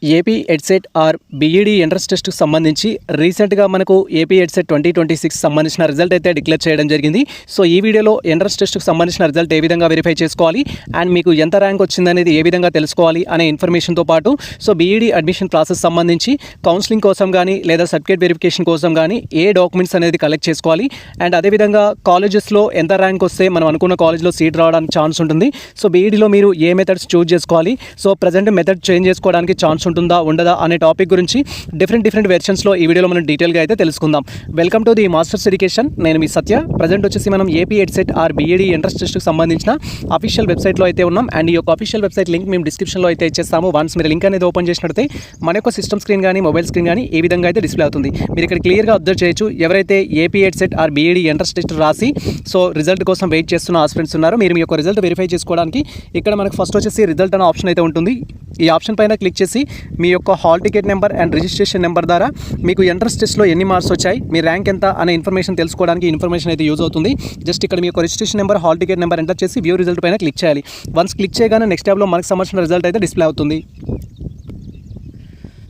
AP EdCET or BEd entrance టెస్ట్కి సంబంధించి రీసెంట్గా మనకు ఏపీ ఎడ్సెట్ 2026 సంబంధించిన రిజల్ట్ అయితే డిక్లేర్ చేయడం జరిగింది. సో ఈ వీడియోలో ఎంట్రన్స్ టెస్ట్కి సంబంధించిన రిజల్ట్ ఏ విధంగా వెరిఫై చేసుకోవాలి అండ్ మీకు ఎంత ర్యాంక్ వచ్చిందనేది ఏ విధంగా తెలుసుకోవాలి అనే ఇన్ఫర్మేషన్తో పాటు సో బీఈడీ అడ్మిషన్ ప్రాసెస్ సంబంధించి కౌన్సిలింగ్ కోసం కానీ లేదా సర్టిఫికేట్ వెరిఫికేషన్ కోసం కానీ ఏ డాక్యుమెంట్స్ అనేది కలెక్ట్ చేసుకోవాలి అండ్ అదేవిధంగా కాలేజెస్లో ఎంత ర్యాంక్ వస్తే మనం అనుకున్న కాలేజ్లో సీట్ రావడానికి ఛాన్స్ ఉంటుంది. సో బీఈడీలో మీరు ఏ మెథడ్స్ చూస్ చేసుకోవాలి, సో ప్రజెంట్ మెథడ్ చేంజ్ చేసుకోవడానికి ఛాన్స్ ఉంటుందా ఉండదా అనే టాపిక్ గురించి డిఫరెంట్ వెర్షన్స్లో ఈ వీడియోలో మనం డీటెయిల్గా అయితే తెలుసుకుందాం. Welcome to the Masters Education. నేను మీ సత్య. ప్రజెంట్ వచ్చేసి మనం AP EdCET or BEd entrance టెస్ట్కి సంబంధించిన అఫీషియల్ వెబ్సైట్లో అయితే ఉన్నాం అండ్ ఈ యొక్క అఫీషియల్ వెబ్సైట్ లింక్ మేము డిస్క్రిప్షన్లో అయితే ఇచ్చేస్తాము. వన్స్ మీరు లింక్ అనేది ఓపెన్ చేసినట్లయితే మన యొక్క సిస్టమ్ స్క్రీన్ కానీ మొబైల్ స్క్రీన్ కానీ ఈ విధంగా అయితే డిస్ప్లే అవుతుంది. మీరు ఇక్కడ క్లియర్గా అబ్జర్వ్ చేయొచ్చు. ఎవరైతే AP EdCET or BEd entrance test రాసి సో రిజల్ట్ కోసం వెయిట్ చేస్తున్న ఆస్పిరెంట్స్ ఉన్నారో మీరు మీ యొక్క రిజల్ట్ వెరిఫై చేసుకోవడానికి ఇక్కడ మనకు ఫస్ట్ వచ్చేసి రిజల్ట్ అనే ఆప్షన్ అయితే ఉంటుంది. ఈ ఆప్షన్ పైన క్లిక్ చేసి మీ యొక్క hall ticket number and registration number ద్వారా మీకు ఎంట్రన్స్ టెస్ట్లో ఎన్ని మార్క్స్ వచ్చాయి, మీ ర్యాంక్ ఎంత అనే ఇన్ఫర్మేషన్ తెలుసుకోవడానికి ఇన్ఫర్మేషన్ అయితే యూజ్ అవుతుంది. జస్ట్ ఇక్కడ మీ యొక్క registration number, hall ticket number enter చేసి వ్యూ రిజల్ట్ పైన క్లిక్ చేయాలి. వన్స్ క్లిక్ చేయగానే నెక్స్ట్ ట్యాబ్లో మనకు సంబంధించిన రిజల్ట్ అయితే డిస్ప్లే అవుతుంది.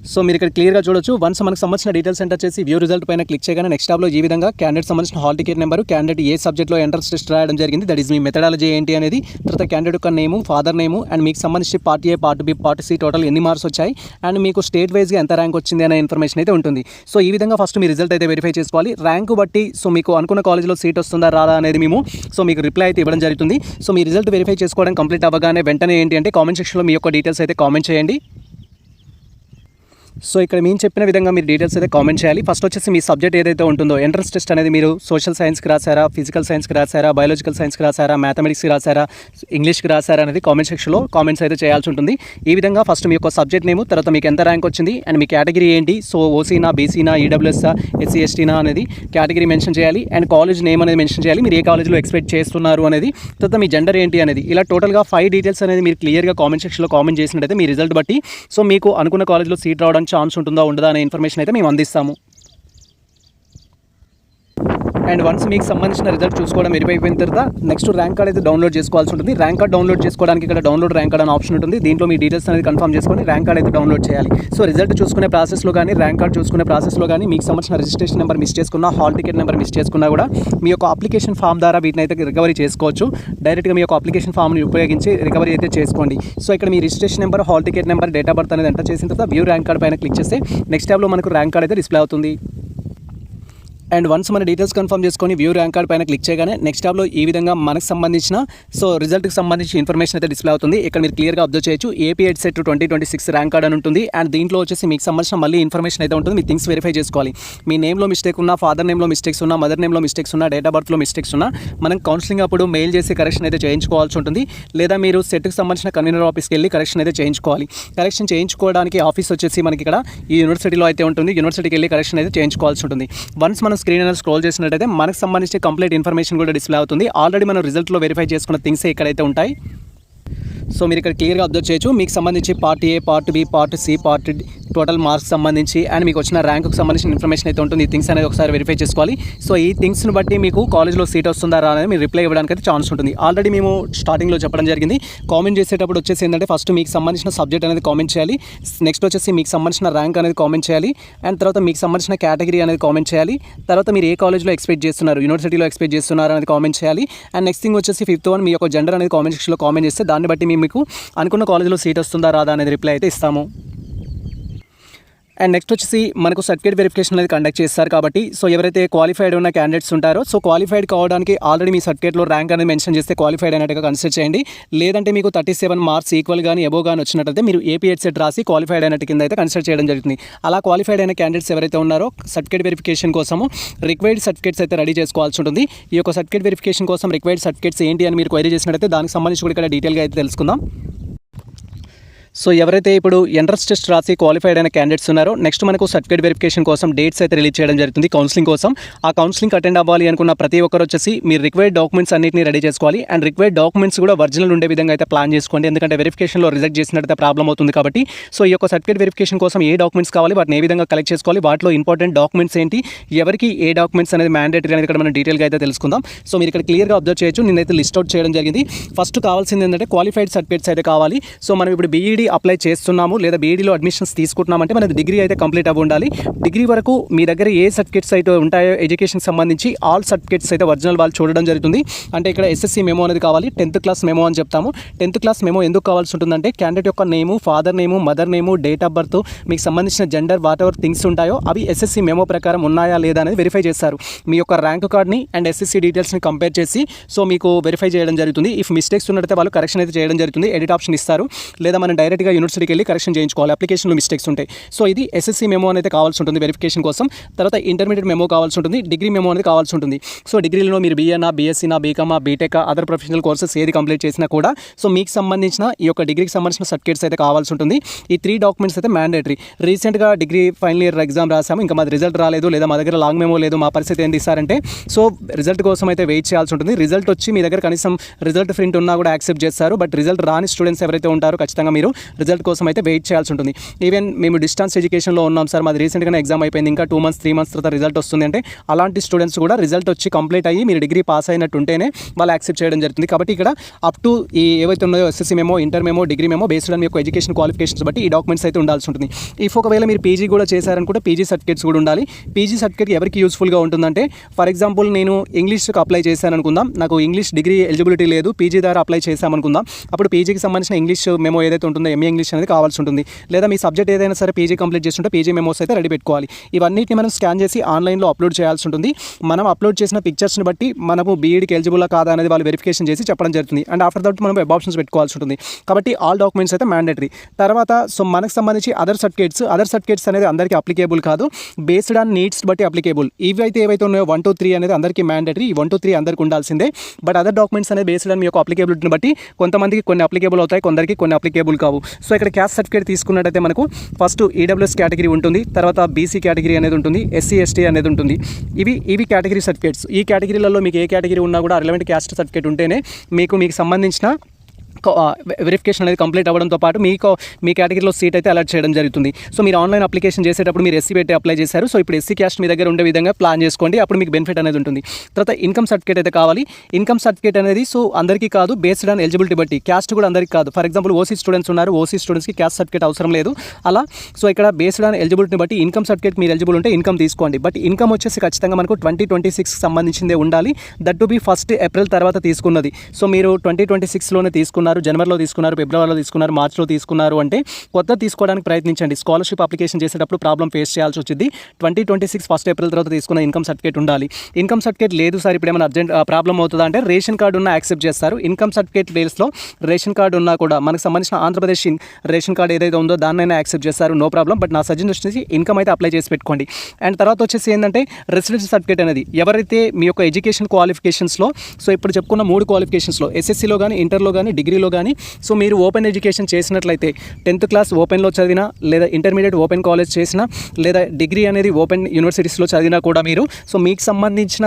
సో మీరు ఇక్కడ క్లియర్గా చూడొచ్చు. వన్స్ మనకు సంబంధించిన డీటెయిల్స్ ఎంటర్ చేసి వ్యూ రిజల్ట్ పైన క్లిక్ చేయగానే నెక్స్ట్ ట్యాబ్లో ఈ విధంగా క్యాండిడేట్ సంబంధించిన హాల్ టికెట్ నెంబరు, క్యాండిడేట్ ఏ సబ్జెక్ట్లో ఎంట్రన్స్ టెస్ట్ రాయడం జరిగింది, దట్ ఈస్ మీ మెథడాలజీ ఏంటి అనేది, తర్వాత క్యాండిడేట్ యొక్క నేము, ఫాదర్ నేము అండ్ మీకు సంబంధించి part A, part B, part C total ఎన్ని మార్క్స్ వచ్చాయి అండ్ మీకు స్టేట్ వైజ్గా ఎంత ర్యాంక్ వచ్చింది అనే ఇన్ఫర్మేషన్ అయితే ఉంటుంది. సో ఈ విధంగా ఫస్ట్ మీ రిజల్ట్ అయితే వెరిఫై చేసుకోవాలి. ర్యాంక్ బట్టి సో మీకు అనుకున్న కాలేజ్లో సీట్ వస్తుందా రాదా అనేది మేము సో మీకు రిప్లై అయితే ఇవ్వడం జరుగుతుంది. సో మీ రిజల్ట్ వెరిఫై చేసుకోవడం కంప్లీట్ అవ్వగానే వెంటనే ఏంటి అంటే కామెంట్ సెక్షన్లో మీ యొక్క డీటెయిల్స్ అయితే కామెంట్ చేయండి. సో ఇక్కడ మేము చెప్పిన విధంగా మీరు డీటెయిల్స్ అయితే కామెంట్ చేయాలి. ఫస్ట్ వచ్చేసి మీ సబ్జెక్ట్ ఏదైతే ఉంటుందో ఎంట్రన్స్ టెస్ట్ అనేది మీరు సోషల్ సైన్స్కి రాసారా, ఫిజికల్ సైన్స్కి రాసారా, బయాలజికల్ సైన్స్కి రాసారా, మ్యాథమెటిక్స్కి రాసారా, ఇంగ్లీష్కి రాసారా అనేది కామెంట్ సెక్షన్లో కామెంట్స్ అయితే చేయాల్సి ఉంటుంది. ఈ విధంగా ఫస్ట్ మీ యొక్క సబ్జెక్ట్ నేము, తర్వాత మీకు ఎంత ర్యాంక్ వచ్చింది అండ్ మీ కేటగిరీ ఏంటి, సో ఓసీనా, బీసీనా, ఈడబ్ల్యూఎస్ఆ, ఎస్సీ ఎస్టీనా అనేది కేటగిరీ మెన్షన్ చేయాలి అండ్ కాలేజ్ నేమ్ అనేది మెన్షన్ చేయాలి, మీరు ఏ కాలేజ్లో ఎక్స్పెక్ట్ చేస్తున్నారు అనేది, తర్వాత మీ జెండర్ ఏంటి అనేది, ఇలా టోటల్గా 5 డీటెయిల్స్ అనేది మీరు క్లియర్గా కామెంట్ సెక్షన్లో కామెంట్ చేసినట్టయితే మీ రిజల్ట్ బట్టి సో మీకు అనుకున్న కాలేజ్లో సీట్ రావడానికి ఛాన్స్ ఉంటుందా ఉండదా అనే ఇన్ఫర్మేషన్ అయితే మేము అందిస్తాము. అండ్ వన్స్ మీకు సంబంధించిన రిజల్ట్ చూసుకోవడం వెరిఫై అయిపోయిన తర్వాత నెక్స్ట్ ర్యాంక్ కార్డ్ అయితే డౌన్లోడ్ చేసుకోవాల్సి ఉంటుంది. ర్యాంక్ కార్డ్ డౌన్లోడ్ చేసుకోవడానికి ఇక్కడ డౌన్లోడ్ ర్యాంక్ కార్డ్ అనే ఆప్షన్ ఉంటుంది. దీంట్లో మీ డీటెయిల్స్ అనేది కన్ఫర్మ్ చేసుకొని ర్యాంక్ కార్డ్ అయితే డౌన్లోడ్ చేయాలి. సో రిజల్ట్ చూసుకునే ప్రాసెస్లో కానీ ర్యాంక్ కార్డ్ చూసుకునే ప్రాసెస్లో కానీ మీకు సంబంధించిన రిజిస్ట్రేషన్ నెంబర్ మిస్ చేసుకున్నా, హాల్ టికెట్ నెంబర్ మిస్ చేసుకున్నా కూడా మీ యొక్క అప్లికేషన్ ఫామ్ ద్వారా వీటిని అయితే రికవరీ చేసుకోవచ్చు. డైరెక్ట్గా మీ యొక్క అప్లికేషన్ ఫామ్ని ఉపయోగించి రికవరీ అయితే చేసుకోండి. సో ఇక్కడ మీ registration number, hall ticket number, date of birth అనేది ఎంటర్ చేసిన తర్వాత వ్యూ ర్యాంక్ కార్డ్ పైన క్లిక్ చేస్తే నెక్స్ట్ ట్యాబ్లో మనకు ర్యాంక్ కార్డ్ అయితే డిస్ప్లే అవుతుంది. అండ్ వన్స్ మన డీటెయిల్స్ కన్ఫర్మ్ చేసుకొని వ్యూ ర్యాంక్ కార్డ్ పైన క్లిక్ చేయగానే నెక్స్ట్ ట్యాబ్లో ఈ విధంగా మనకు సంబంధించిన సో రిజల్ట్కి సంబంధించిన ఇన్ఫర్మేషన్ అయితే డిస్ప్లే అవుతుంది. ఇక్కడ మీరు క్లియర్గా అబ్జర్వ్ చేయొచ్చు. ఏపీ ఎడ్సెట్ 2026 ర్యాంక్ కార్డ్ అని ఉంటుంది అండ్ దీంట్లో వచ్చేసి మీకు సంబంధించిన మళ్ళీ ఇన్ఫర్మేషన్ అయితే ఉంటుంది. మీ థింగ్స్ వెరిఫై చేసుకోవాలి. మీ నేమ్లో మిస్టేక్ ఉన్నా, ఫాదర్ నేమ్లో మిస్టేక్స్ ఉన్నా, మదర్ నేమ్లో మిస్టేక్స్ ఉన్నా, డేట్ ఆఫ్ బర్త్లో మిస్టేక్స్ ఉన్నా మనం కౌన్సిలింగ్ అప్పుడు మెయిల్ చేసి కరెక్షన్ అయితే చేయించుకోవాల్సి ఉంటుంది. లేదా మీరు సెట్కి సంబంధించిన కన్వీనర్ ఆఫీస్కి వెళ్ళి కరెక్షన్ అయితే చేయించుకోవాలి. కరెక్షన్ చేయించుకోవడానికి ఆఫీస్ వచ్చేసి మనకి ఇక్కడ ఈ యూనివర్సిటీలో అయితే ఉంటుంది. యూనివర్సిటీకి వెళ్ళి కరెక్షన్ అయితే చేయించుకోవాల్సి ఉంటుంది. వన్స్ మనం స్క్రీన్ అనేది స్క్రోల్ చేసినట్టయితే మనకు సంబంధించి కంప్లీట్ ఇన్ఫర్మేషన్ కూడా డిస్ప్లే అవుతుంది. ఆల్రెడీ మనం రిజల్ట్లో వెరిఫై చేసుకున్న థింగ్స్ ఇక్కడైతే ఉంటాయి. సో మీరు ఇక్కడ క్లియర్గా అబ్జర్వ్ చేయొచ్చు. మీకు సంబంధించి part A, part B, part C, part D total marks సంబంధించి అండ్ మీకు వచ్చిన ర్యాంకుకి సంబంధించిన ఇన్ఫర్మేషన్ అయితే ఉంటుంది. ఈ థింగ్స్ అనేది ఒకసారి వెరిఫై చేసుకోవాలి. సో ఈ థింగ్స్ని బట్టి మీకు కాలేజ్లో సీట్ వస్తుందా రా అనేది మీరు రిప్లై ఇవ్వడానికి అయితే ఛాన్స్ ఉంటుంది. ఆల్రెడీ మేము స్టార్టింగ్లో చెప్పడం జరిగింది. కామెంట్ చేసేటప్పుడు వచ్చేసి ఏంటంటే ఫస్ట్ మీకు సంబంధించిన సబ్జెక్ట్ అనేది కామెంట్ చేయాలి. నెక్స్ట్ వచ్చేసి మీకు సంబంధించిన ర్యాంక్ అనేది కామెంట్ చేయాలి అండ్ తర్వాత మీకు సంబంధించిన కేటగిరీ అనేది కామెంట్ చేయాలి. తర్వాత మీరు ఏ కాలేజ్లో ఎక్స్పెక్ట్ చేస్తున్నారు, యూనివర్సిటీలో ఎక్స్పెక్ట్ చేస్తున్నారు అనేది కామెంట్ చేయాలి. అండ్ నెక్స్ట్ థింగ్ వచ్చేసి 5th వన్ మీ యొక్క జెండర్ అనేది కామెంట్ సెక్షన్లో కామెంట్ చేస్తే దాన్ని బట్టి మీకు అనుకున్న కాలేజ్లో సీట్ వస్తుందా రాదా అనేది రిప్లై అయితే ఇస్తాము. అండ్ నెక్స్ట్ వచ్చేసి మనకు సర్టిఫికేట్ వెరిఫికేషన్ అనేది కండక్ట్ చేస్తారు కాబట్టి సో ఎవరైతే క్వాలిఫైడ్ ఉన్న క్యాండిడేట్స్ ఉంటారో సో క్వాలిఫైడ్ కావడానికి ఆల్రెడీ మీ సర్టిఫికేట్లో ర్యాంక్ అనేది మెన్షన్ చేస్తే క్వాలిఫైడ్ అనేట్టుగా కన్సిడర్ చేయండి. లేదంటే మీకు 37 మార్క్స్ ఈక్వల్ కానీ అబోవ్ కానీ వచ్చినట్లయితే మీరు ఏపీ ఎడ్సెట్ రాసి క్వాలిఫైడ్ అయినట్టు కింద అయితే కన్సిడర్ చేయడం జరుగుతుంది. అలా క్వాలిఫైడ్ అయిన క్యాండిడేట్స్ ఎవరైతే ఉన్నారో సర్టిఫికేట్ వెరిఫికేషన్ కోసము రిక్వైర్డ్ సర్టిఫికేట్స్ అయితే రెడీ చేసుకోవాల్సి ఉంటుంది. ఈ యొక్క సర్టిఫికేట్ వెరిఫికేషన్ కోసం రిక్వైర్డ్ సర్టిఫికేట్స్ ఏంటి అని మీరు క్వైరీ చేసినట్లయితే దానికి సంబంధించి కూడా ఇక్కడ డీటెయిల్గా అయితే తెలుసుకుందాం. సో ఎవరైతే ఇప్పుడు ఎంట్రన్స్ టెస్ట్ రాసి క్వాలిఫైడ్ అయిన క్యాండిడేట్స్ ఉన్నారో నెక్స్ట్ మనకు సర్టిఫికేట్ వెరిఫికేషన్ కోసం డేట్స్ అయితే రిలీజ్ చేయడం జరుగుతుంది కౌన్సిలింగ్ కోసం. ఆ కౌన్సిలింగ్ అటెండ్ అవ్వాలి అనుకున్న ప్రతి ఒక్కరు వచ్చేసి మీరు రిక్వైర్డ్ డాక్యుమెంట్స్ అన్నింటినీ రెడీ చేసుకోవాలి అండ్ రిక్వైర్డ్ డాక్యుమెంట్స్ కూడా ఒరిజినల్ ఉండే విధంగా అయితే ప్లాన్ చేసుకోండి. ఎందుకంటే వెరిఫికేషన్లో రిజెక్ట్ చేసినట్టు ప్రాబ్లం అవుతుంది కాబట్టి సో ఈ యొక్క సర్టిఫికేట్ వెరిఫికేషన్ కోసం ఏ డాక్యుమెంట్స్ కావాలి, వాటిని ఏ విధంగా కలెక్ట్ చేసుకోవాలి, వాటిలో ఇంపార్టెంట్ డాక్యుమెంట్స్ ఏంటి, ఎవరికి ఏ డాక్యుమెంట్స్ అనేది మ్యాండేటరీ అనేది ఇక్కడ మనం డీటెయిల్గా అయితే తెలుసుకుందాం. సో మీరు ఇక్కడ క్లియర్గా అబ్జర్వ్ చేయొచ్చు. నేనైతే లిస్ట్ అవుట్ చేయడం జరిగింది. ఫస్ట్ కావాల్సింది ఏంటంటే క్వాలిఫైడ్ సర్టిఫికేట్స్ అయితే కావాలి. సో మనం ఇప్పుడు బీఈడీ బీఈడీ అప్లై చేస్తున్నాము లేదా బీఈడీలో అడ్మిషన్స్ తీసుకుంటున్నామంటే మనది డిగ్రీ అయితే కంప్లీట్ అవ్వి ఉండాలి. డిగ్రీ వరకు మీ దగ్గర ఏ సర్టిఫికేట్స్ అయితే ఉంటాయో ఎడ్యుకేషన్కి సంబంధించి ఆల్ సర్టిఫికేట్స్ అయితే ఒరిజినల్ వాళ్ళు చూడడం జరుగుతుంది. అంటే ఇక్కడ ఎస్ఎస్సి మెమో అనేది కావాలి, 10th క్లాస్ మెమో అని చెప్తాము. 10th క్లాస్ మెమో ఎందుకు కావాల్సి ఉంటుందంటే క్యాండిడేట్ యొక్క name, father name, mother name, date of birth, మీకు సంబంధించిన జెండర్, వాట్ ఎవర్ థింగ్స్ ఉంటాయో అవి ఎస్ఎస్సి మెమో ప్రకారం ఉన్నాయా లేదా అనేది వెరిఫై చేస్తారు. మీ యొక్క ర్యాంక్ కార్డ్ని అండ్ ఎస్ఎస్సి డీటెయిల్స్ని కంపేర్ చేసి సో మీకు వెరిఫై చేయడం జరుగుతుంది. ఇఫ్ మిస్టేక్స్ ఉన్నట్టయితే వాళ్ళు కరెక్షన్ అయితే చేయడం జరుగుతుంది. ఎడిట్ ఆప్షన్ ఇస్తారు, లేదా మనం డైరెక్ట్గా యూనివర్సిటీకి వెళ్ళి కరెక్షన్ చేయించుకోవాలి అప్లికేషన్లో మిస్టేక్స్ ఉంటాయి. సో ఇది ఎస్ఎస్సి మెమో అనేది కావాల్సి ఉంటుంది వెరిఫికేషన్ కోసం. తర్వాత ఇంటర్మీడియట్ మెమో కావాల్సి ఉంటుంది, డిగ్రీ మెమో అనేది కావాల్సి ఉంటుంది. సో డిగ్రీలో మీరు బీఏనా, బీఎస్సీనా, బీకామా, బీటెక్, అదర్ ప్రొఫెషనల్ కోర్సెస్ ఏది కంప్లీట్ చేసినా కూడా సో మీకు సంబంధించిన ఈ యొక్క డిగ్రీకి సంబంధించిన సర్టిఫికేట్స్ అయితే కావాల్సి ఉంటుంది. ఈ 3 డాక్యుమెంట్స్ అయితే మ్యాండేటరీ. రీసెంట్గా డిగ్రీ ఫైనల్ ఇయర్ ఎగ్జామ్ రాసాము, ఇంకా మాది రిజల్ట్ రాలేదు, లేదా మా దగ్గర లాంగ్ మెమో లేదు, మా పరిస్థితి ఏంటి ఇస్తారంటే సో రిజల్ట్ కోసం అయితే వెయిట్ చేయాల్సి ఉంటుంది. రిజల్ట్ వచ్చి మీ దగ్గర కనీసం రిజల్ట్ ప్రింట్ ఉన్నా కూడా యాక్సెప్ట్ చేస్తారు. బట్ రిజల్ట్ రాని స్టూడెంట్స్ ఎవరైతే ఉంటారో ఖచ్చితంగా మీరు రిజల్ట్ కోసం అయితే వెయిట్ చేయాల్సి ఉంటుంది. ఈవెన్ మేము డిస్టెన్స్ ఎడ్యుకేషన్లో ఉన్నాం సార్, మాది రీసెంట్గానే ఎగ్జామ్ అయిపోయింది, ఇంకా 2 months 3 months తర్వాత రిజల్ట్ వస్తుంది అంటే అలాంటి స్టూడెంట్స్ కూడా రిజల్ట్ వచ్చి కంప్లీట్ అయ్యి మీరు డిగ్రీ పాస్ అయినట్టు ఉంటేనే వాళ్ళు యాక్సెప్ట్ చేయడం జరుగుతుంది. కాబట్టి ఇక్కడ అప్ టు ఈ ఏవైతే ఉన్నాయో SSC memo, inter memo, degree memo based on మీ యొక్క ఎడ్యుకేషన్ క్వాలిఫికేషన్స్ బట్టి ఈ డాక్యుమెంట్స్ అయితే ఉండాల్సి ఉంటుంది. ఇఫ్ ఒకవేళ మీరు పీజీ కూడా చేశారనుకుంటే పీజీ సర్టిఫికేట్స్ కూడా ఉండాలి. పీజీ సర్టిఫికేట్ ఎవరికి యూస్ఫుల్గా ఉంటుందంటే ఫర్ ఎగ్జాంపుల్ నేను ఇంగ్లీష్కి అప్లై చేశాను అనుకుందాం, నాకు ఇంగ్లీష్ డిగ్రీ ఎలిజిబిలిటీ లేదు, పీజీ ద్వారా అప్లై చేశామనుకుందాం, అప్పుడు పీజీకి సంబంధించిన ఇంగ్లీష్ మెమో ఏదైతే ఉంటుందో ఎంఏ ఇంగ్లీష్ అనేది కావాల్సి ఉంటుంది. లేదా మీ సబ్జెక్ట్ ఏదైనా సరే పీజీ కంప్లీట్ చేస్తుంటే పీజీ మెమోస్ అయితే రెడీ పెట్టుకోవాలి. ఇవన్నిటిని మనం స్కాన్ చేసి ఆన్లైన్లో అప్లోడ్ చేయాల్సి ఉంటుంది. మనం అప్లోడ్ చేసిన పిక్చర్స్ని బట్టి మనము బీఈడీకి ఎలిజిబుల్ కాదా అనేది వాళ్ళు వెరిఫికేషన్ చేసి చెప్పడం జరుగుతుంది. అండ్ ఆఫ్టర్ దట్ మనం వెబ్ ఆప్షన్స్ పెట్టుకోవాల్సి ఉంటుంది. కాబట్టి ఆల్ డాక్యుమెంట్స్ అయితే మ్యాండేటరీ. తర్వాత సో మనకు సంబంధించి అదర్ సర్టిఫికేట్స్ అనేది అందరికీ అప్లికేబుల్ కాదు, బేస్డ్ ఆన్ నీడ్స్ బట్టి అప్లికేబుల్. ఏవైతే ఉన్నాయో 1 to 3 అనేది అందరికీ మ్యాండేటరీ, 1 to 3 అందరికీ ఉండాల్సిందే. బట్ అదర్ డాక్యుమెంట్స్ అనేది బేస్డ్ ఆన్ మీ యొక్క అప్లికేబిలిటీని బట్టి కొంతమందికి కొన్ని అప్లికేబుల్ అవుతాయి, కొందరికి కొన్ని అప్లికేబుల్ కావు. సో ఇక్కడ క్యాస్ట్ సర్టిఫికేట్ తీసుకున్నట్టయితే మనకు ఫస్ట్ ఈడబ్ల్యూఎస్ కేటగిరీ ఉంటుంది, తర్వాత బీసీ కేటగిరీ అనేది ఉంటుంది, ఎస్సీ ఎస్టీ అనేది ఉంటుంది. ఇవి కేటగిరీ సర్టిఫికేట్స్. ఈ కేటగిరీలలో మీకు ఏ కేటగిరీ ఉన్నా కూడా రిలవెంట్ క్యాస్ట్ సర్టిఫికేట్ ఉంటేనే మీకు సంబంధించిన వెరిఫికేషన్ అనేది కంప్లీట్ అవ్వడంతో పాటు మీ కేటగిరీలో సీట్ అయితే అలాట్ చేయడం జరుగుతుంది. సో మీరు ఆన్లైన్ అప్లికేషన్ చేసేటప్పుడు మీరు ఎస్సీ పెట్టి అప్లై చేశారు, సో ఇప్పుడు ఎస్సీ క్యాస్ట్ మీ దగ్గర ఉండే విధంగా ప్లాన్ చేసుకోండి, అప్పుడు మీకు బెనిఫిట్ అనేది ఉంటుంది. తర్వాత ఇన్కమ్ సర్టిఫికేట్ అయితే కావాలి. ఇన్కమ్ సర్టిఫికేట్ అనేది సో అందరికీ కాదు, బేస్డ్ ఆన్ ఎలిజిబిలిటీ బట్టి. క్యాస్ట్ కూడా అందరికీ కాదు. ఫర్ ఎగ్జాంపుల్ ఓసీ స్టూడెంట్స్ ఉన్నారు, ఓసీ స్టూడెంట్స్కి క్యాస్ట్ సర్టిఫికేట్ అవసరం లేదు అలా. సో ఇక్కడ బేస్డ్ ఆన్ ఎలిజిబిలిటీని బట్టి ఇన్కమ్ సర్టిఫికేట్ మీరు ఎలిజిబుల్ ఉంటే ఇన్కమ్ తీసుకోండి. బట్ ఇన్కమ్ వచ్చేసి ఖచ్చితంగా మనకు 2026 సంబంధించిందే ఉండాలి. That to be 1st April తర్వాత తీసుకున్నది. సో మీరు 2026లోనే తీసుకున్నారు, జనవరిలో తీసుకున్నారు, ఫిబ్రవరిలో తీసుకున్నారు, మార్చిలో తీసుకున్నారు అంటే కొత్త తీసుకోవడానికి ప్రయత్నించండి. స్కాలర్షిప్ అప్లికేషన్ చేసేటప్పుడు ప్రాబ్లం ఫేస్ చేయాల్సి వచ్చింది. 2026 1st April తర్వాత తీసుకున్న ఇన్కమ్ సర్టిఫికేట్ ఉండాలి. ఇన్కమ్ సర్టిఫికేట్ లేదు సార్ ఇప్పుడు ఏమైనా అర్జెంట్ ప్రాబ్లం అవుతుందా అంటే రేషన్ కార్డు ఉన్నా యాక్సెప్ట్ చేస్తారు. ఇన్కమ్ సర్టిఫికేట్ బేస్లో రేషన్ కార్డు ఉన్నా కూడా మనకు సంబంధించిన ఆంధ్రప్రదేశ్ రేషన్ కార్డు ఏదైతే ఉందో దాన్నైనా యాక్సెప్ట్ చేస్తారు, నో ప్రాబ్లం. బట్ నా సజెషన్ వచ్చేసి ఇన్కమ్ అయితే అప్లై చేసి పెట్టుకోండి. అండ్ తర్వాత వచ్చేసి ఏంటంటే రెసిడెన్షియల్ సర్టిఫికేట్ అనేది ఎవరైతే మీ యొక్క ఎడ్యుకేషన్ క్వాలిఫికేషన్స్లో సో ఇప్పుడు చెప్పుకున్న 3 క్వాలిఫికేషన్స్లో ఎస్ఎస్సీలో కానీ, ఇంటర్లో కానీ, డిగ్రీలో కానీ సో మీరు ఓపెన్ ఎడ్యుకేషన్ చేసినట్లయితే 10th క్లాస్ ఓపెన్లో చదివినా, లేదా ఇంటర్మీడియట్ ఓపెన్ కాలేజ్ చేసినా, లేదా డిగ్రీ అనేది ఓపెన్ యూనివర్సిటీస్లో చదివినా కూడా మీరు సో మీకు సంబంధించిన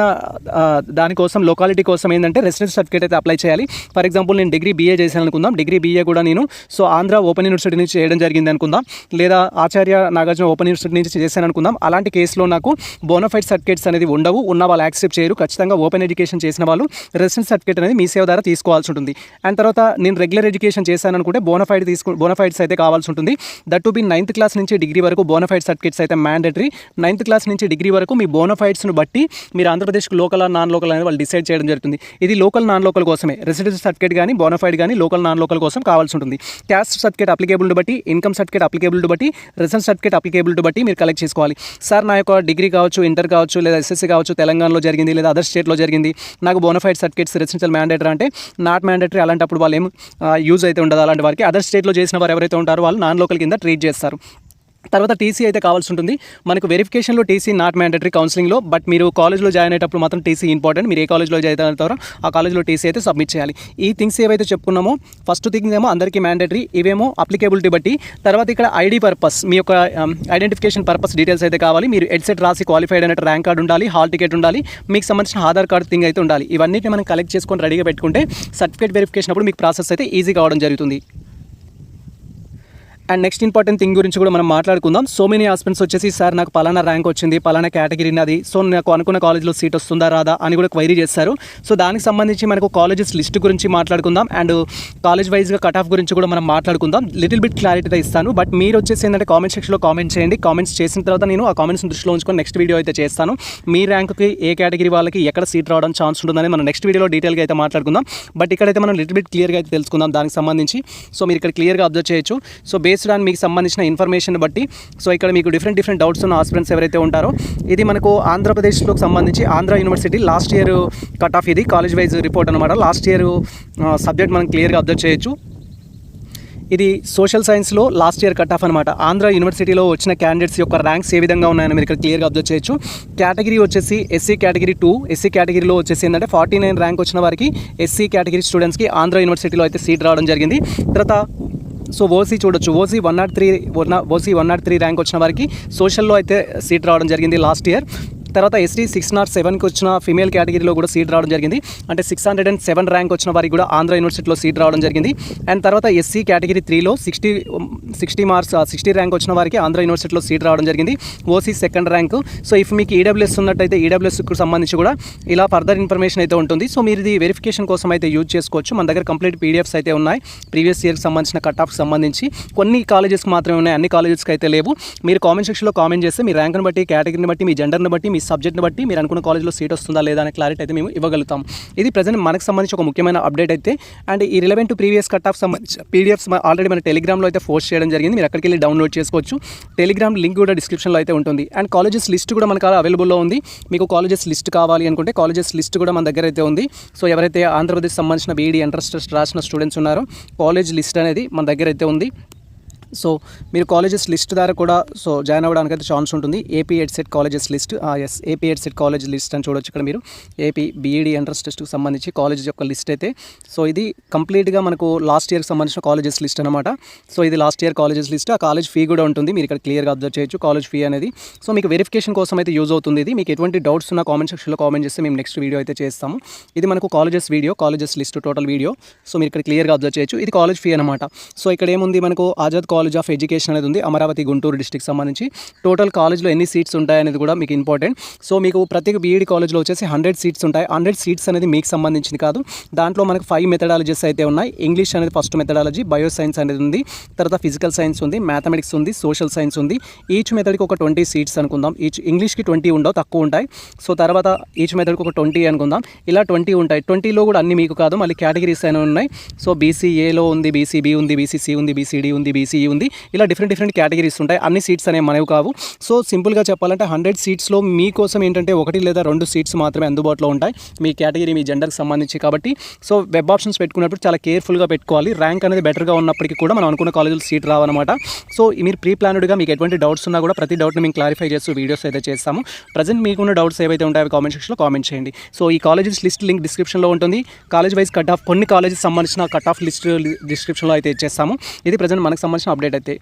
దానికోసం లొకాలిటీ కోసం ఏంటంటే రెసిడెన్స్ సర్టిఫికేట్ అయితే అప్లై చేయాలి. ఫర్ ఎగ్జాంపుల్ నేను డిగ్రీ బీఏ చేశాను అనుకుందాం, డిగ్రీ బీఏ కూడా నేను సో ఆంధ్ర ఓపెన్ యూనివర్సిటీ నుంచి చేయడం జరిగింది అనుకుందాం, లేదా ఆచార్య నాగార్జున ఓపెన్ యూనివర్సిటీ నుంచి చేశాను అనుకుందాం. అలాంటి కేసులో నాకు బోనఫైడ్ సర్టిఫికేట్స్ అనేది ఉండవు, ఉన్న వాళ్ళు యాక్సెప్ట్ చేయరు. ఖచ్చితంగా ఓపెన్ ఎడ్యుకేషన్ చేసిన వాళ్ళు రెసిడెన్స్ సర్టిఫికేట్ అనేది మీ సేవ ద్వారా తీసుకోవాల్సి ఉంటుంది. అండ్ తర్వాత నేను రెగ్యులర్ ఎడ్యుకేషన్ చేశాను అనుకుంటే బోనఫైడ్స్ అయితే కావాల్సి ఉంటుంది. That to be 9th class నుంచి డిగ్రీ వరకు బోనఫైడ్ సర్టిఫికేట్స్ అయితే మ్యాండేటరీ. 9th క్లాస్ నుంచి డిగ్రీ వరకు మీ బోనఫైడ్స్ను బట్టి మీరు ఆంధ్రప్రదేశ్కి లోకల్ నాన్ లోకల్ అనేది వాళ్ళు డిసైడ్ చేయడం జరుగుతుంది. ఇది లోకల్ నాన్ లోకల్ కోసమే. రెసిడెన్స్ సర్టిఫికేట్ కానీ బోనఫైడ్ కానీ లోకల్ నాన్ లోకల్ కోసం కావాల్సి ఉంటుంది. క్యాస్ట్ సర్టిఫికేట్ అప్లికేబిలిటీ బట్టి, ఇన్కమ్ సర్టిఫికేట్ అప్లికేబిలిటీ బట్టి, రెసిడెన్స్ సర్టిఫికేట్ అప్లికేబిలిటీ బట్టి మీరు కలెక్ట్ చేసుకోవాలి. సార్ నా యొక్క డిగ్రీ కావచ్చు, ఇంటర్ కావచ్చు, లేదా ఎస్ఎస్సీ కావచ్చు తెలంగాణలో జరిగింది, లేదా అదర్ స్టేట్లో జరిగింది, నాకు బోనఫైడ్ సర్టిఫికేట్స్ రెసిడెన్షియల్ మ్యాండేటరీ అంటే నాట్ మ్యాండేటరీ. అలాంటప్పుడు వాళ్ళు ఏం యూజ్ అయితే ఉండదు. అలాంటి వారికి అదర్ స్టేట్లో చేసిన వారు ఎవరైతే ఉంటారో వాళ్ళు నాన్ లోకల్ కింద ట్రీట్ చేస్తారు. తర్వాత టీసీ అయితే కావాల్సి ఉంటుంది. మనకు వెరిఫికేషన్లో టీసీ నాట్ మ్యాండేటరీ కౌన్సిలింగ్లో, బట్ మీరు కాలేజ్లో జాయిన్ అయ్యేటప్పుడు మాత్రం టీసీ ఇంపార్టెంట్. మీరు ఏ కాలేజ్లో జాయిన్ అవుతారో ఆ కాలేజ్లో టీసీ అయితే సబ్మిట్ చేయాలి. ఈ థింగ్స్ ఏవైతే చెప్పుకున్నామో ఫస్ట్ థింగ్స్ ఏమో అందరికీ మ్యాండేటరీ, ఇవేమో అప్లికేబిలిటీ బట్టి. తర్వాత ఇక్కడ ఐడి పర్పస్, మీ యొక్క ఐడెంటిఫికేషన్ పర్పస్ డీటెయిల్స్ అయితే కావాలి. మీరు ఎడ్సెట్ రాసి క్వాలిఫైడ్ అయినట్టు ర్యాంక్ కార్డు ఉండాలి, హాల్ టికెట్ ఉండాలి, మీకు సంబంధించిన ఆధార్ కార్డు థింగ్ అయితే ఉండాలి. ఇవన్నిటిని మనం కలెక్ట్ చేసుకొని రెడీగా పెట్టుకుంటే సర్టిఫికేట్ వెరిఫికేషన్ అప్పుడు మీకు ప్రాసెస్ అయితే ఈజీ కావడం జరుగుతుంది. అండ్ నెక్స్ట్ ఇంపార్టెంట్ థింగ్ గురించి కూడా మనం మాట్లాడుకుందాం. సో మెనీ ఆస్పిరెంట్స్ వచ్చేసి సార్ నాకు పలానా ర్యాంక్ వచ్చింది, పలానా కేటగిరీ నాది, సో నాకు అనుకున్న కాలేజ్లో సీట్ వస్తుందా రాదా అని కూడా క్వైరీ చేస్తారు. సో దానికి సంబంధించి మనకు కాలేజెస్ లిస్ట్ గురించి మాట్లాడుకుందాం అండ్ కాలేజ్ వైజ్గా కట్ ఆఫ్ గురించి కూడా మనం మాట్లాడుకుందాం. లిటిల్ బిట్ క్లారిటీ ఇస్తాను, బట్ మీరు వచ్చేసి ఏంటంటే కామెంట్ సెక్షన్లో కామెంట్ చేయండి. కామెంట్స్ చేసిన తర్వాత నేను ఆ కామెంట్స్ దృష్టిలో ఉంచుకొని నెక్స్ట్ వీడియో అయితే చేస్తాను. మీ ర్యాంక్కి ఏ కేటగిరీ వాళ్ళకి ఎక్కడ సీట్ రావడం ఛాన్స్ ఉంటుందని మనం నెక్స్ట్ వీడియోలో డీటెయిల్గా అయితే మాట్లాడుకుందాం. బట్ ఇక్కడైతే మనం లిటిల్ బిట్ క్లియర్గా అయితే తెలుసుకుందాం దానికి సంబంధించి. సో మీరు ఇక్కడ క్లియర్గా అబ్జర్వ్ చేయొచ్చు. సో బేస్డ్ ఆన్ మీకు సంబంధించిన ఇన్ఫర్మేషన్ బట్టి సో ఇక్కడ మీకు డిఫరెంట్ డౌట్స్ ఉన్న ఆస్పిరెంట్స్ ఎవరైతే ఉంటారో ఇది మనకు ఆంధ్రప్రదేశ్లోకి సంబంధించి Andhra university last year cut off ఇది కాలేజ్ వైజ్ రిపోర్ట్ అనమాట. లాస్ట్ ఇయర్ సబ్జెక్ట్ మనం క్లియర్గా అబ్జర్వ్ చేయొచ్చు. ఇది సోషల్ సైన్స్లో లాస్ట్ ఇయర్ కట్ ఆఫ్ అనమాట. ఆంధ్ర యూనివర్సిటీలో వచ్చిన క్యాండిడేట్స్ యొక్క ర్యాంక్స్ ఏ విధంగా ఉన్నాయని మీరు ఇక్కడ క్లియర్గా అబ్జర్వ్ చేయొచ్చు. కేటగిరీ వచ్చేసి ఎస్సీ కేటగిరీ 2. ఎస్సీ కేటగిరీలో వచ్చేసి ఏంటంటే 49 ర్యాంక్ వచ్చిన వారికి ఎస్సీ కేటగిరీ స్టూడెంట్స్కి ఆంధ్ర యూనివర్సిటీలో అయితే సీట్ రావడం జరిగింది. తర్వాత సో ఓసీ చూడొచ్చు, ఓసీ 103 ర్యాంక్ వచ్చిన వారికి సోషల్లో అయితే సీట్ రావడం జరిగింది లాస్ట్ ఇయర్. తర్వాత ఎస్టీ 607కి వచ్చిన ఫీమేల్ కేటగిరీలో కూడా సీట్ రావడం జరిగింది. అంటే 607 ర్యాంక్ వచ్చిన వారికి కూడా ఆంధ్ర యూనివర్సిటీలో సీట్ రావడం జరిగింది. అండ్ తర్వాత ఎస్సీ కేటగిరీ 3లో 60 ర్యాంక్ వచ్చిన వారికి ఆంధ్ర యూనివర్సిటీలో సీట్ రావడం జరిగింది. OC 2nd rank. So if మీకు ఈడబ్ల్యూఎస్ ఉన్నట్టయితే ఈడబ్ల్యూఎస్కి సంబంధించి కూడా ఇలా ఫర్దర్ ఇన్ఫర్మేషన్ అయితే ఉంటుంది. సో మీరు ఇది వెరిఫికేషన్ కోసం అయితే యూజ్ చేసుకోవచ్చు. మన దగ్గర కంప్లీట్ పీడిఎఫ్స్ అయితే ఉన్నాయి ప్రీవియస్ ఇయర్కి సంబంధించిన కట్ ఆఫ్కి సంబంధించి. కొన్ని కాలేజెస్కి మాత్రమే ఉన్నాయి, అన్ని కాలేజెస్కి అయితే లేవు. మీరు కామెంట్ సెక్షన్లో కామెంట్ చేస్తే మీ ర్యాంక్ని బట్టి, కేటగిరీని బట్టి, మీ జెండర్ని బట్టి, మీ సబ్జెక్ట్ని బట్టి మీరు అనుకున్న కాలేజ్లో సీట్ వస్తుందా లేదా అనే క్లారిటీ అయితే మేము ఇవ్వగలుగుతాం. ఇది ప్రజెంట్ మనకు సంబంధించి ఒక ముఖ్యమైన అప్డేట్ అయితే. అండ్ ఈ relevant to previous cut off సంబంధించి పీడిఎఫ్స్ ఆల్రెడీ మన టెలిగ్రామ్లో అయితే పోస్ట్ చేయడం జరిగింది. మీరు అక్కడికి వెళ్ళి డౌన్లోడ్ చేసుకోవచ్చు. టెలిగ్రామ్ లింక్ కూడా డిస్క్రిప్షన్లో అయితే ఉంటుంది. అండ్ కాలేజెస్ లిస్ట్ కూడా మనకు అవైలబుల్లో ఉంది. మీకు కాలేజెస్ లిస్ట్ కావాలి అనుకుంటే కాలేజెస్ లిస్ట్ కూడా మన దగ్గర అయితే ఉంది. సో ఎవరైతే ఆంధ్రప్రదేశ్ సంబంధించిన బీఈడీ ఎంట్రన్స్ టెస్ట్ రాసిన స్టూడెంట్స్ ఉన్నారో కాలేజ్ లిస్ట్ అనేది మన దగ్గర అయితే ఉంది. సో మీరు కాలేజెస్ లిస్ట్ ద్వారా కూడా సో జాయిన్ అవ్వడానికి అయితే ఛాన్స్ ఉంటుంది. AP EdCET colleges list, AP EdCET college list అని చూడొచ్చు. ఇక్కడ మీరు ఏపీ బీఈడీ ఎంట్రన్స్ టెస్ట్కి సంబంధించి కాలేజ్ యొక్క లిస్ట్ అయితే. సో ఇది కంప్లీట్గా మనకు లాస్ట్ ఇయర్కి సంబంధించిన కాలేజెస్ లిస్ట్ అనమాట. సో ఇది లాస్ట్ ఇయర్ కాలేజెస్ లిస్ట్. ఆ కాలేజ్ ఫీ కూడా ఉంటుంది, మీరు ఇక్కడ క్లియర్గా అబ్జర్వ్ చేయొచ్చు కాలేజ్ ఫీ అనేది. సో మీకు వెరిఫికేషన్ కోసం అయితే యూజ్ అవుతుంది ఇది. మీకు ఎటువంటి డౌట్స్ ఉన్న కామెంట్ సెక్షన్లో కామెంట్ చేస్తే మేము నెక్స్ట్ వీడియో అయితే చేస్తాము. ఇది మనకు colleges video, colleges list total video. So మీరు ఇక్కడ క్లియర్గా అబ్జర్వ్ చేయొచ్చు. ఇది కాలేజ్ ఫీ అనమాట. సో ఇక్కడ ఏముంది మనకు ఆజాద్ కాలేజ్ ఆఫ్ ఎడ్యుకేషన్ అనేది ఉంది, అమరావతి గుంటూరు డిస్ట్రిక్ట్ సంబంధించి. టోటల్ కాలేజ్లో ఎన్ని సీట్స్ ఉంటాయి అనేది కూడా మీకు ఇంపార్టెంట్. సో మీకు ప్రతి బీఈడీ కాలేజ్లో వచ్చేసి 100 సీట్స్ ఉంటాయి. 100 సీట్స్ అనేది మీకు సంబంధించింది కాదు. దాంట్లో మనకు 5 మెథడాలజీస్ అయితే ఉన్నాయి. ఇంగ్లీష్ అనేది ఫస్ట్ మెథడాలజీ, బయో సైన్స్ అనేది ఉంది, తర్వాత ఫిజికల్ సైన్స్ ఉంది, మ్యాథమెటిక్స్ ఉంది, సోషల్ సైన్స్ ఉంది. ఈచ్ మెథడ్కి ఒక 20 సీట్స్ అనుకుందాం. ఈచ్ ఇంగ్లీష్కి 20 ఉండవు, తక్కువ ఉంటాయి. సో తర్వాత ఈచ్ మెథడ్కి ఒక 20 అనుకుందాం. ఇలా 20 ఉంటాయి. 20లో కూడా అన్ని మీకు కాదు, మళ్ళీ కేటగిరీస్ అయినా ఉన్నాయి. సో బీసీఏలో ఉంది, బీసీబీ ఉంది, బీసీసీ ఉంది, బీసీడీ ఉంది, బీసీఈ ఉంది. ఇలా డిఫరెంట్ కేటగిరీస్ ఉంటాయి. అన్ని సీట్స్ అనేవి మనవి కావు. సో సింపుల్గా చెప్పాలంటే 100 సీట్స్లో మీకోసం ఏంటంటే 1 లేదా 2 సీట్స్ మాత్రమే అందుబాటులో ఉంటాయి మీ కేటగిరీ, మీ జెండర్కి సంబంధించి. కాబట్టి సో వెబ్ ఆప్షన్స్ పెట్టుకున్నప్పుడు చాలా కేర్ఫుల్గా పెట్టుకోవాలి. ర్యాంక్ అనేది బెటర్గా ఉన్నప్పటికీ కూడా మనం అనుకున్న కాలేజీలో సీట్ రావన్నమాట. సో మీరు ప్రీ ప్లాన్డ్గా మీకు ఎటువంటి డౌట్స్ ఉన్నా కూడా ప్రతి డౌట్ని మేము క్లారిఫై చేస్తూ వీడియోస్ అయితే చేస్తాము. ప్రజెంట్ మీకున్న డౌట్స్ ఏవైతే ఉంటాయో కామెంట్ సెక్షన్లో కామెంట్ చేయండి. సో ఈ కాలేజెస్ లిస్ట్ లింక్ డిస్క్రిప్షన్లో ఉంటుంది. కాలేజ్ వైజ్ కట్ ఆఫ్ కొన్ని కాలేజెస్ సంబంధించిన కట్ ఆఫ్ లిస్ట్ డిస్క్రిప్షన్లో అయితే ఇచ్చేస్తాము. ఇది ప్రజెంట్ మనకు సంబంధించిన అప్డేట్ అయితే.